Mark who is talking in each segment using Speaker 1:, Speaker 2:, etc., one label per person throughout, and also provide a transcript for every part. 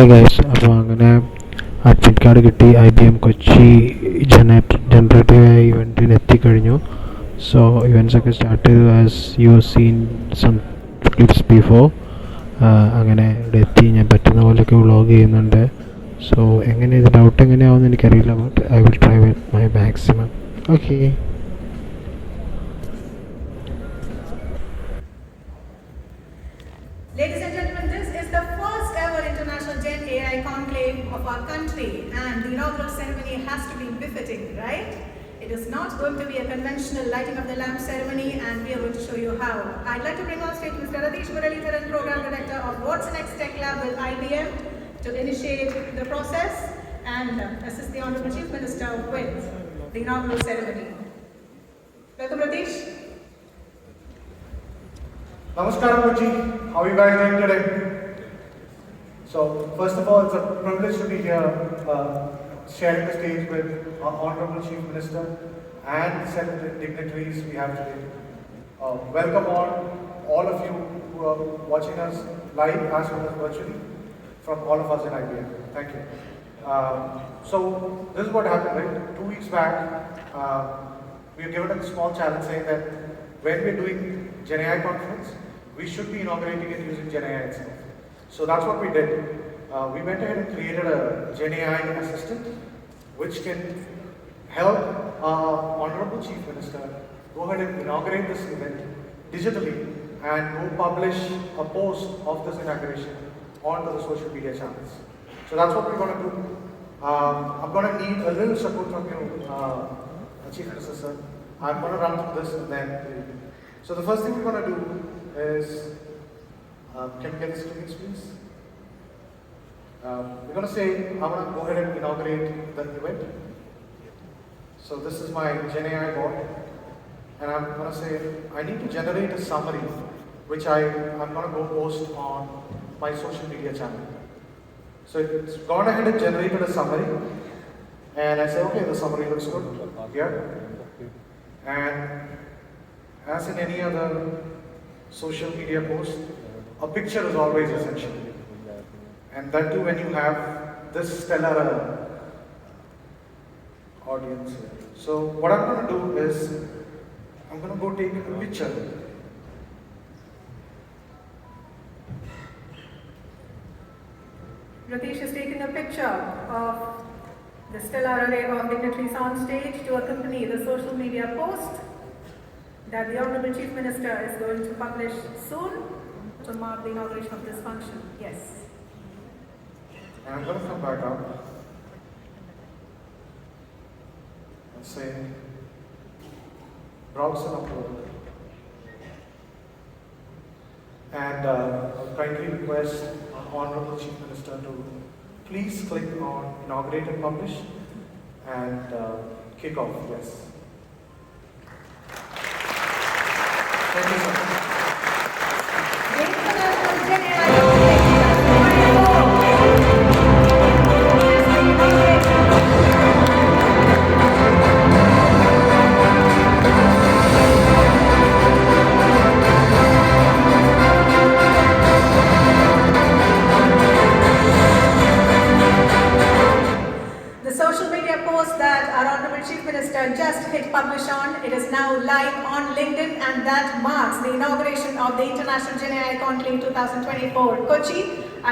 Speaker 1: Hi guys, അപ്പോൾ അങ്ങനെ admit card കിട്ടി. IBM കൊച്ചി ജനറേറ്റീവ് ഇവൻറ്റിന് എത്തിക്കഴിഞ്ഞു. സോ ഇവൻറ്റ്സ് ഒക്കെ സ്റ്റാർട്ട് ചെയ്തു. As you seen some clips before. അങ്ങനെ ഇവിടെ എത്തി. ഞാൻ പറ്റുന്ന പോലെയൊക്കെ വ്ളോഗ് ചെയ്യുന്നുണ്ട്. സോ എങ്ങനെ ഇത് ഡൗട്ട് എങ്ങനെയാവുമെന്ന് എനിക്കറിയില്ല, but I will try with my maximum. Okay.
Speaker 2: Ladies and gentlemen, this is the first ever International Gen AI Conclave of our country, and the inaugural ceremony has to be befitting, right? It is not going to be a conventional lighting of the lamp ceremony, and we are going to show you how. I'd like to bring on stage Mr. Radish Muralidharan, Program Director of What's Next Tech Lab with IBM, to initiate the process and assist the Honorable Chief Minister with the inaugural ceremony. Welcome, Radish.
Speaker 3: Namaskaram, Kochi. How are you guys doing today? So, first of all, it's a privilege to be here sharing the stage with our Honorable Chief Minister and the set of dignitaries we have today. Welcome all of you who are watching us live as well as virtually from all of us in IBM. Thank you. So, this is what happened, right? 2 weeks back, we were given a small challenge saying that when we're doing Gen AI conference, we should be inaugurating it using Gen AI itself. So that's what we did. We went ahead and created a Gen AI assistant which can help our Honorable Chief Minister go ahead and inaugurate this event digitally and go publish a post of this inauguration onto the social media channels. So that's what we're going to do. I'm going to need a little support from you, Chief Minister sir. I'm going to run through this and then. So the first thing we're going to do is, can we get the screens please? We're going to say, I'm going to go ahead and inaugurate the event. So this is my Gen AI board. And I'm going to say, I need to generate a summary which I'm going to go post on my social media channel. So it's gone ahead and generated a summary. And I say, okay, the summary looks good here. And as in any other social media post, a picture is always essential. And that too when you have this stellar audience here. So what I'm going to do is, I'm going to go take a picture.
Speaker 2: Radish is taking a picture of the stellar array of dignitaries on stage to accompany the social media post that the Honorable Chief Minister is going to publish soon to mark the inauguration of this function. Yes.
Speaker 3: And I'm going to come back up and say, browse and upload. And I'll kindly request our Honorable Chief Minister to please click on inaugurate and publish and kick off. Yes. Thank you, sir.
Speaker 2: Just hit publish on. It is now live on LinkedIn, and that marks the inauguration of the International Gen AI Conclave 2024 Kochi.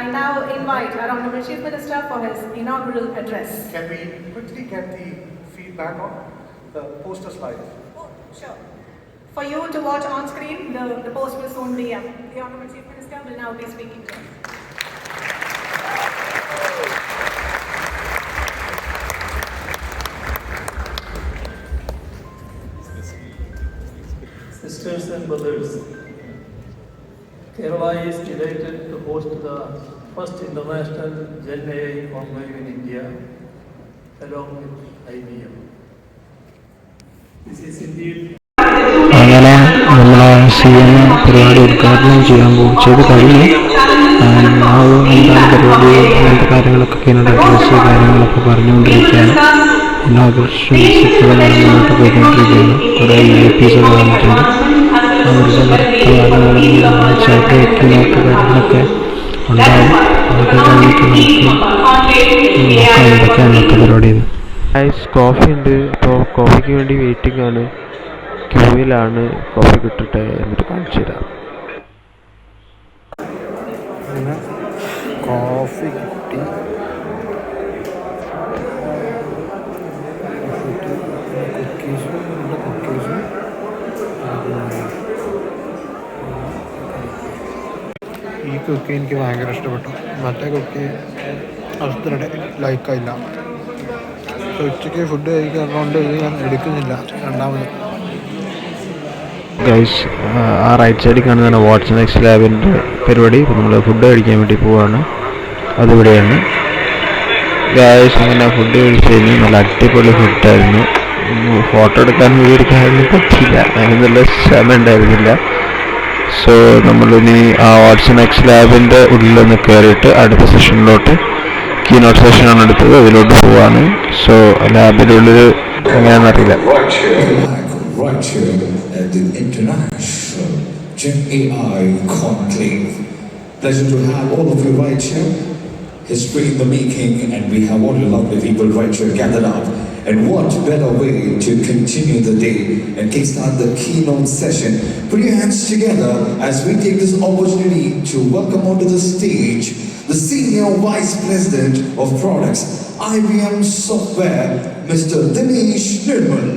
Speaker 2: I now invite our Honorable Chief Minister for his inaugural address.
Speaker 3: Can we quickly get the feedback on the poster slide?
Speaker 2: Oh, sure. For you to watch on screen, the post will soon be up. The Honorable Chief Minister will now be speaking to you.
Speaker 4: Sisters and brothers, Kerala is delighted to host the first International Gen AI Conclave in India, along with IBM. This is indeed.
Speaker 1: അങ്ങനെ നമ്മളെ CM പരിപാടി ഉദ്ഘാടനം ചെയ്ത് കഴിഞ്ഞു. എന്താണ് പരിപാടി, അങ്ങനത്തെ കാര്യങ്ങളൊക്കെ പിന്നീട് അഡ്രസ് കാര്യങ്ങളൊക്കെ പറഞ്ഞുകൊണ്ടിരിക്കുകയാണ്. ഇനോഗ്രേഷൻ മുന്നോട്ട് പോയിക്കൊണ്ടിരിക്കുകയാണ്. കുറേ VIPs ഒക്കെ വന്നിട്ടുണ്ട്. അവരുടെ വർത്തമാനങ്ങളും ചായക്ക് കാര്യങ്ങളൊക്കെ ഉണ്ടാവും. അതൊക്കെ കഴിഞ്ഞിട്ട് നമുക്ക് എന്തൊക്കെയാണ് ഇന്നത്തെ പരിപാടി. ഗൈസ് കോഫി ഉണ്ട്. അപ്പോൾ കോഫിക്ക് വേണ്ടി വെയിറ്റിംഗ് ആണ്, ക്യൂവിലാണ്. കോഫി കിട്ടട്ടെ എന്നിട്ട് കാണിച്ചു തരാം. അങ്ങനെ കോഫി കിട്ടി. ഈ കുക്കി എനിക്ക് ഭയങ്കര ഇഷ്ടപ്പെട്ടു. മറ്റേ കുക്കി അത്രയുടെ ലൈക്കായില്ല. ഉച്ചയ്ക്ക് ഫുഡ് കഴിക്കാറുണ്ട്, ഇത് ഞാൻ എടുക്കുന്നില്ല രണ്ടാമത്. ഗൈസ് ആ റൈറ്റ് സൈഡിൽ കാണുന്നതാണ് വാട്സൺ എക്സ് ലാബിൻ്റെ പരിപാടി. ഇപ്പോൾ നമ്മൾ ഫുഡ് കഴിക്കാൻ വേണ്ടി പോവാണ്. അതിവിടെയാണ് ഗൈസ്. അങ്ങനെ ഫുഡ് കഴിച്ച് കഴിഞ്ഞ് നല്ല അടിപൊളി ഫുഡായിരുന്നു. ഫോട്ടോ എടുക്കാൻ വീഡിയോ എടുക്കാനൊന്നും പറ്റില്ല, അതിനുള്ള ക്ഷമ ഉണ്ടായിരുന്നില്ല. സോ നമ്മളിനി ആ വാട്സൺ എക്സ് ലാബിൻ്റെ ഉള്ളിലൊന്ന് കയറിയിട്ട് അടുത്ത സെഷനിലോട്ട്, കീനോട്ട് സെഷനാണ് എടുത്തത്, അതിലോട്ട് പോവാണ്. സോ ലാബിൻ്റെ ഉള്ളിൽ എങ്ങനെയാണെന്നറിയില്ല.
Speaker 5: Right here at the International Gen AI Conclave. Pleasure to have all of you right here. History in the making, and we have all the lovely people right here gathered up. And what better way to continue the day and kickstart the keynote session? Put your hands together as we take this opportunity to welcome onto the stage the Senior Vice President of Products, IBM Software, Mr. Dinesh Nirmal.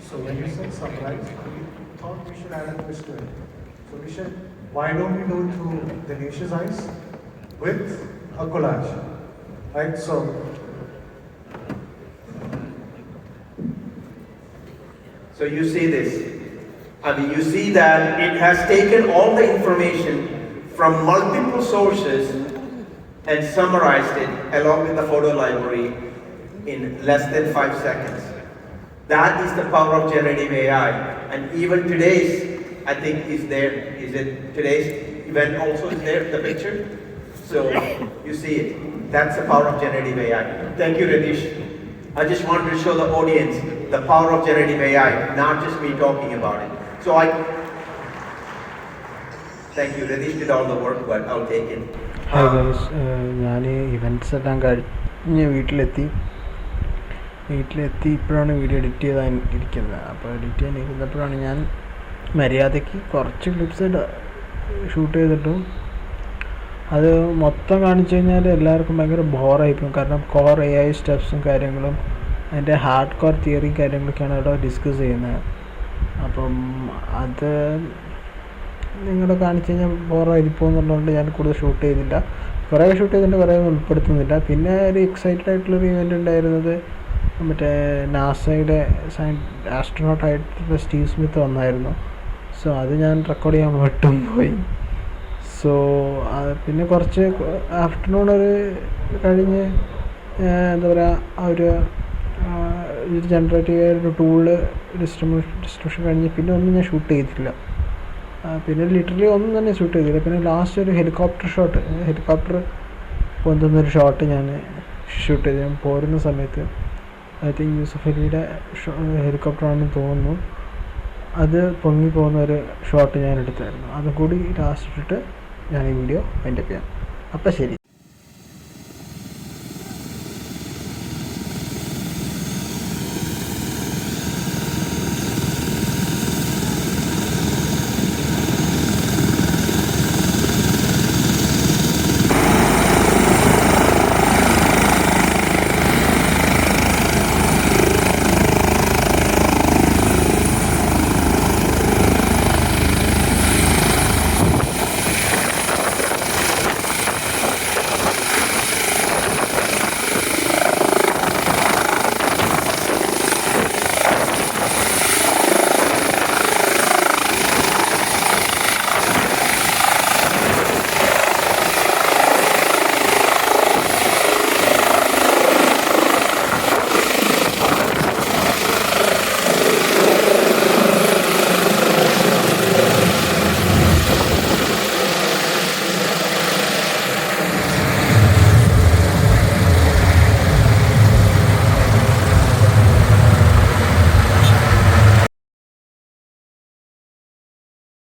Speaker 3: So when you said sunrise, we thought we should add a twist to it. So we should, why don't we go through Dinesh's eyes with a collage, right?
Speaker 6: So you see this. I mean, you see that it has taken all the information from multiple sources and summarized it along with the photo library in less than 5 seconds. That is the power of generative AI. And even today's, I think, is there. Is it today's event also is there, the picture? So you see it. That's the power of generative AI. Thank you, Radish. I just wanted to show the audience the power of generative AI, not just me talking about it. So thank you. Radish did all the work, but I'll take it.
Speaker 1: Hi guys, ഞാൻ events എല്ലാം കഴിഞ്ഞ് വീട്ടിലെത്തി. ഇപ്പോഴാണ് video edit ചെയ്താൽ ഇരിക്കുന്നത്. അപ്പോൾ edit ചെയ്യാൻ ഇരുന്നപ്പോഴാണ് ഞാൻ മര്യാദയ്ക്ക് കുറച്ച് ക്ലിപ്സ് ഷൂട്ട് ചെയ്തിട്ടും അത് മൊത്തം കാണിച്ചു കഴിഞ്ഞാൽ എല്ലാവർക്കും ഭയങ്കര ബോറായിപ്പോകും. കാരണം കോർ AI സ്റ്റെപ്സും കാര്യങ്ങളും അതിൻ്റെ ഹാർഡ് കോർ തിയറിയും കാര്യങ്ങളൊക്കെയാണ് അവിടെ ഡിസ്കസ് ചെയ്യുന്നത്. അപ്പം അത് നിങ്ങളെ കാണിച്ചു കഴിഞ്ഞാൽ ബോറായിരിക്കുമെന്നുള്ളതുകൊണ്ട് ഞാൻ കൂടുതൽ ഷൂട്ട് ചെയ്തില്ല. കുറേ ഷൂട്ട് ചെയ്തിട്ട് കുറേ ഉൾപ്പെടുത്തുന്നില്ല. പിന്നെ ഒരു എക്സൈറ്റഡ് ആയിട്ടുള്ളൊരു ഇവൻ്റ് ഉണ്ടായിരുന്നത് മറ്റേ നാസയുടെ ആസ്ട്രോനോട്ടായിട്ടുള്ള സ്റ്റീവ് സ്മിത്ത് വന്നായിരുന്നു. സോ അത് ഞാൻ റെക്കോർഡ് ചെയ്യാൻ വിട്ടും പോയി. സോ പിന്നെ കുറച്ച് ആഫ്റ്റർനൂൺ ഒരു കഴിഞ്ഞ് എന്താ പറയുക, ആ ഒരു ജനറേറ്റ് ചെയ്യാൻ ഒരു ടൂള് ഡിസ്ട്രിബ്യൂഷൻ കഴിഞ്ഞ് പിന്നെ ഒന്നും ഞാൻ ഷൂട്ട് ചെയ്തിട്ടില്ല. പിന്നെ ലിറ്ററലി ഒന്നും തന്നെ ഷൂട്ട് ചെയ്തില്ല. പിന്നെ ലാസ്റ്റ് ഒരു ഹെലികോപ്റ്റർ പൊന്തുന്നൊരു ഷോട്ട് ഞാൻ ഷൂട്ട് ചെയ്ത്. ഞാൻ പോരുന്ന സമയത്ത് ഐ തിങ്ക് യൂസഫ് അലിയുടെ ഹെലികോപ്റ്ററാണെന്ന് തോന്നുന്നു, അത് പൊങ്ങി പോകുന്ന ഒരു ഷോട്ട് ഞാൻ എടുത്തായിരുന്നു. അതും കൂടി ലാസ്റ്റ് ഇട്ടിട്ട് ഞാൻ ഈ വീഡിയോ വൈൻഡപ്പ് ചെയ്യാം. അപ്പം ശരി.